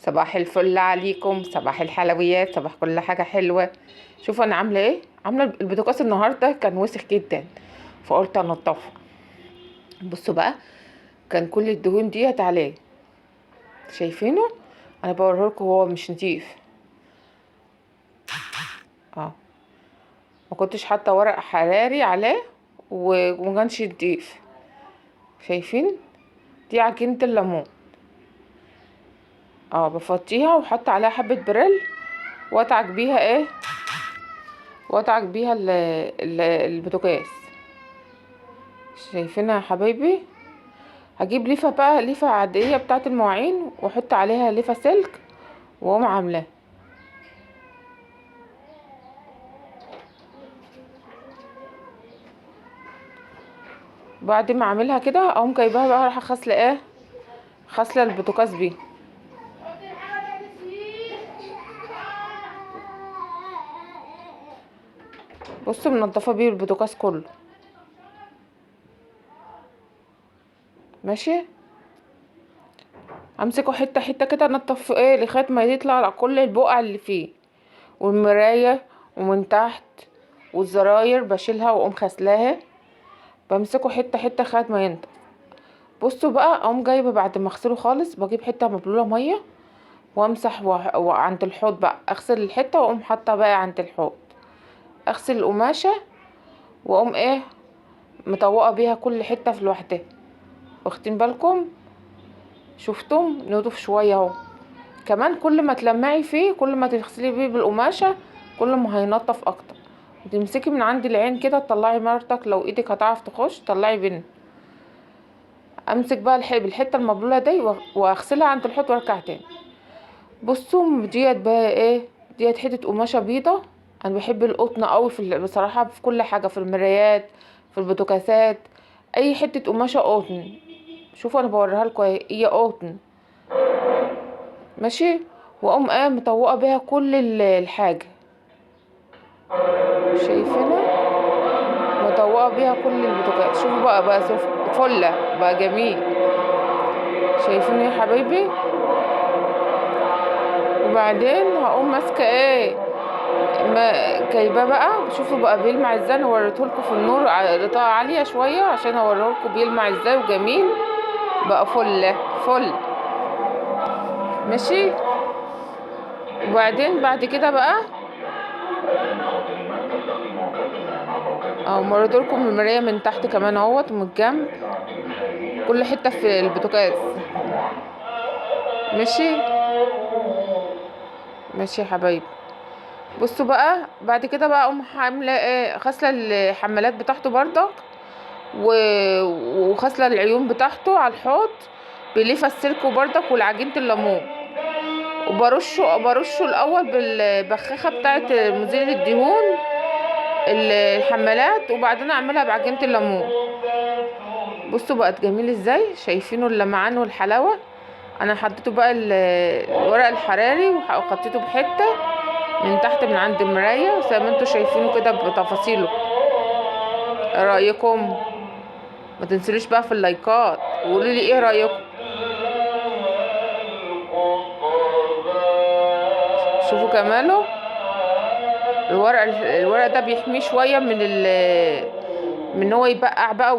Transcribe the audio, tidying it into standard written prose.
صباح الفل عليكم، صباح الحلويات، صباح كل حاجة حلوة. شوفوا انا عاملة ايه. عاملة البوتاجاز النهاردة كان وسخ جدا، فقلت انضفه. بصوا بقى، كان كل الدهون ديت عليه، شايفينه؟ انا بوريهولكوا هو مش نضيف. ما كنتش حاطه ورق حراري عليه ومكانش نضيف. شايفين؟ دي عجينة الليمون. بفضيها وحط عليها حبة بريل، واتعك بيها ايه، واتعك بيها البوتاجاز. شايفينها يا حبايبي؟ هجيب ليفه بقى، ليفه عاديه بتاعه المواعين، واحط عليها ليفه سلك واقوم عاملاه. بعد ما اعملها كده اقوم جايباها بقى، رايحه غاسله ايه، غاسله البوتاجاز بيه. بصوا منضفه بيه البوتاجاز كله. ماشي، امسكه حته حته كده، انضف ايه لغايه ما يطلع على كل البقع اللي فيه، والمرايه ومن تحت والزراير بشيلها واقوم غسلاها. بمسكه حته حته لغايه ما ينضف. بصوا بقى، اقوم جايبه بعد ما اغسله خالص، بجيب حته مبلوله ميه وامسح وعند الحوض بقى اغسل الحته، واقوم حاطه بقى عند الحوض اغسل القماشه، واقوم ايه مطوقه بيها كل حته في لوحدها. واخدين بالكم؟ شفتم؟ نضف شويه اهو. كمان كل ما تلمعي فيه، كل ما تغسلي بيه بالقماشه، كل ما هينضف اكتر. وتمسكي من عند العين كده، تطلعي مرتك لو ايدك هتعرف تخش، طلعي بين. امسك بقى بالحته المبلوله دي واغسلها عند الحوض وارجع تاني. بصوا ديت بقى ايه، ديت حته قماشه بيضه. انا بحب القطن قوي بصراحه في كل حاجه، في المرايات، في البوتاجازات، اي حته قماشه قطن. شوفوا انا بوريها لكم اهي، هي قطن. ماشي، واقوم ايه مطوقه بيها كل الحاجه. شايفينها؟ مطوقه بيها كل البوتاجاز. شوفوا بقى فله بقى جميل. شايفين يا حبايبي؟ وبعدين هقوم ماسكه ايه، ما جايباه بقى. شوفوا بقى بيلمع ازاي. انا وريتهولكوا في النور الاضاءه عاليه شويه عشان اوريهولكوا بيلمع ازاي وجميل بقى، فل فل. ماشي، وبعدين بعد كده بقى وريتهولكم المرايه من تحت كمان اهوت ومن الجنب، كل حته في البوتاجاز. ماشي ماشي يا حبايبي. بصوا بقى، بعد كده بقى اقوم عامله ايه، غاسله الحمالات بتاعته برضك، وغاسله العيون بتاعته على الحوض بليفه السلك وبرضك والعجينه الليمون. وبرشه الاول بالبخاخه بتاعه مزيل الدهون الحمالات، وبعدين اعملها بعجينه الليمون. بصوا بقت جميل ازاي، شايفينه اللمعان والحلاوه. انا حطيته بقى الورق الحراري وحطيته بحته من تحت من عند المرايه زي ما انتوا شايفينه كده بتفاصيله. ايه رايكم؟ ما تنسلوش بقى في اللايكات وقولوا لي ايه رايكم. شوفوا كماله. الورق ده بيحميه شويه من ان هو يبقع بقى